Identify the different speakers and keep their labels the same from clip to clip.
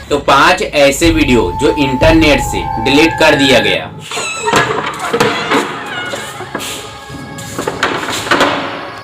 Speaker 1: तो 5 ऐसे वीडियो जो इंटरनेट से डिलीट कर दिया गया।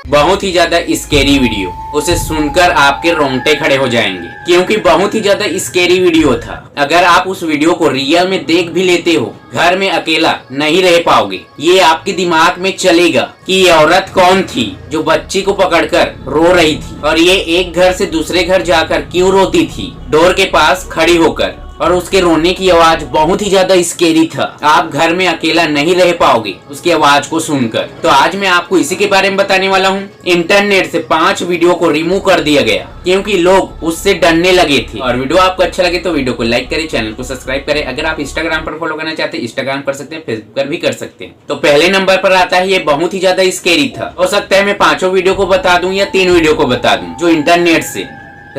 Speaker 1: बहुत ही ज्यादा स्केरी वीडियो, उसे सुनकर आपके रोंगटे खड़े हो जाएंगे, क्योंकि बहुत ही ज्यादा स्केरी वीडियो था। अगर आप उस वीडियो को रियल में देख भी लेते हो, घर में अकेला नहीं रह पाओगे। ये आपके दिमाग में चलेगा कि ये औरत कौन थी जो बच्ची को पकड़कर रो रही थी, और ये एक घर से दूसरे घर जाकर क्यों रोती थी, डोर के पास खड़ी होकर, और उसके रोने की आवाज बहुत ही ज्यादा स्केरी था। आप घर में अकेला नहीं रह पाओगे उसकी आवाज को सुनकर। तो आज मैं आपको इसी के बारे में बताने वाला हूँ। इंटरनेट से 5 वीडियो को रिमूव कर दिया गया क्योंकि लोग उससे डरने लगे थे। और वीडियो आपको अच्छा लगे तो वीडियो को लाइक करें, चैनल को सब्सक्राइब करें। अगर आप इंस्टाग्राम पर फॉलो करना चाहते हैं, इंस्टाग्राम कर सकते हैं, फेसबुक पर भी कर सकते हैं। तो पहले नंबर पर आता है, ये बहुत ही ज्यादा स्केरी था। हो सकता है मैं 5 वीडियो को बता दूं या 3 वीडियो को बता दूं जो इंटरनेट से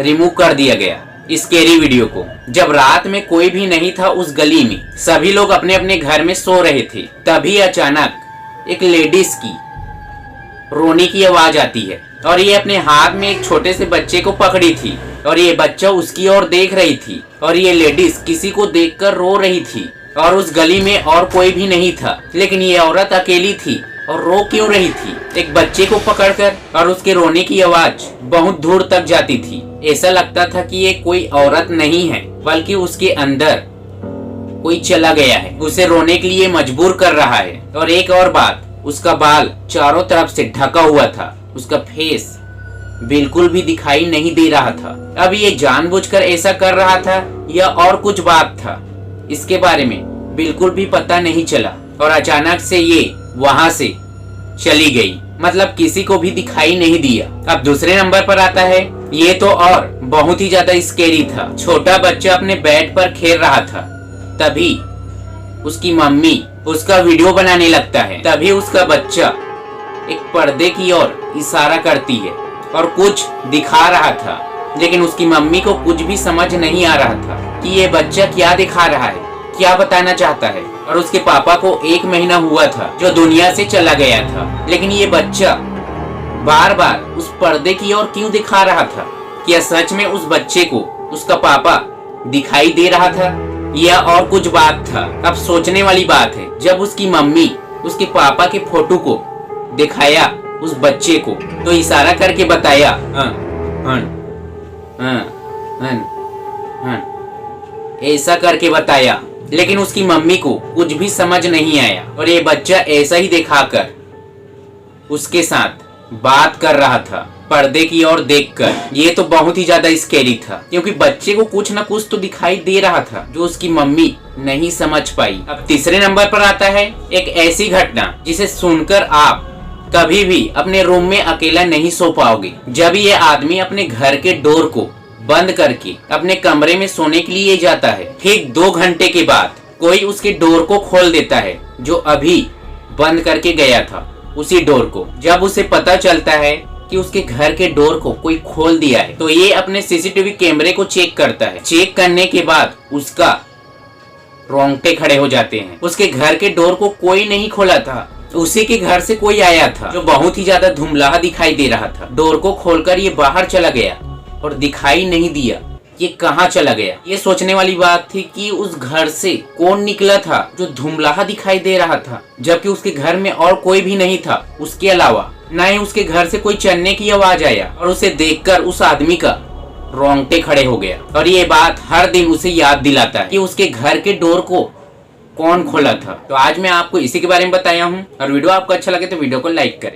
Speaker 1: रिमूव कर दिया गया। स्केरी वीडियो को, जब रात में कोई भी नहीं था उस गली में, सभी लोग अपने अपने घर में सो रहे थे, तभी अचानक एक लेडीज की रोने की आवाज आती है, और ये अपने हाथ में एक छोटे से बच्चे को पकड़ी थी, और ये बच्चा उसकी ओर देख रही थी, और ये लेडीज किसी को देखकर रो रही थी, और उस गली में और कोई भी नहीं था, लेकिन ये औरत अकेली थी और रो क्यों रही थी एक बच्चे को पकड़कर। और उसके रोने की आवाज बहुत दूर तक जाती थी। ऐसा लगता था कि ये कोई औरत नहीं है, बल्कि उसके अंदर कोई चला गया है, उसे रोने के लिए मजबूर कर रहा है। और एक और बात, उसका बाल चारों तरफ से ढका हुआ था, उसका फेस बिल्कुल भी दिखाई नहीं दे रहा था। अब ये जानबूझकर ऐसा कर रहा था या और कुछ बात था, इसके बारे में बिल्कुल भी पता नहीं चला। और अचानक से ये वहां से चली गई, मतलब किसी को भी दिखाई नहीं दिया। अब दूसरे नंबर पर आता है, ये तो और बहुत ही ज्यादा स्केरी था। छोटा बच्चा अपने बेड पर खेल रहा था, तभी उसकी मम्मी उसका वीडियो बनाने लगता है। तभी उसका बच्चा एक पर्दे की ओर इशारा करती है और कुछ दिखा रहा था, लेकिन उसकी मम्मी को कुछ भी समझ नहीं आ रहा था कि ये बच्चा क्या दिखा रहा है, क्या बताना चाहता है। और उसके पापा को 1 महीना हुआ था जो दुनिया से चला गया था, लेकिन ये बच्चा बार बार उस पर्दे की ओर क्यों दिखा रहा था? क्या सच में उस बच्चे को उसका पापा दिखाई दे रहा था या और कुछ बात था? अब सोचने वाली बात है, जब उसकी मम्मी उसके पापा के फोटो को दिखाया उस बच्चे को, तो इशारा करके बताया ऐसा करके बताया, लेकिन उसकी मम्मी को कुछ भी समझ नहीं आया, और ये बच्चा ऐसा ही दिखाकर उसके साथ बात कर रहा था पर्दे की ओर देखकर। ये तो बहुत ही ज्यादा स्केरी था, क्योंकि बच्चे को कुछ न कुछ तो दिखाई दे रहा था जो उसकी मम्मी नहीं समझ पाई। अब तीसरे नंबर पर आता है एक ऐसी घटना जिसे सुनकर आप कभी भी अपने रूम में अकेला नहीं सो पाओगे। जब ये आदमी अपने घर के डोर को बंद करके अपने कमरे में सोने के लिए जाता है, ठीक 2 घंटे के बाद कोई उसके डोर को खोल देता है, जो अभी बंद करके गया था उसी डोर को। जब उसे पता चलता है कि उसके घर के डोर को कोई खोल दिया है, तो ये अपने सीसीटीवी कैमरे को चेक करता है। चेक करने के बाद उसका रोंगटे खड़े हो जाते हैं। उसके घर के डोर को कोई नहीं खोला था, उसी के घर से कोई आया था जो बहुत ही ज्यादा धुंधला दिखाई दे रहा था। डोर को खोलकर ये बाहर चला गया और दिखाई नहीं दिया ये कहाँ चला गया। ये सोचने वाली बात थी कि उस घर से कौन निकला था जो धुंधला दिखाई दे रहा था, जबकि उसके घर में और कोई भी नहीं था उसके अलावा। न ही उसके घर से कोई चलने की आवाज आया, और उसे देखकर उस आदमी का रोंगटे खड़े हो गया। और ये बात हर दिन उसे याद दिलाता है कि उसके घर के डोर को कौन खोला था। तो आज मैं आपको इसी के बारे में बताया हूँ, और वीडियो आपको अच्छा लगे तो वीडियो को लाइक करें।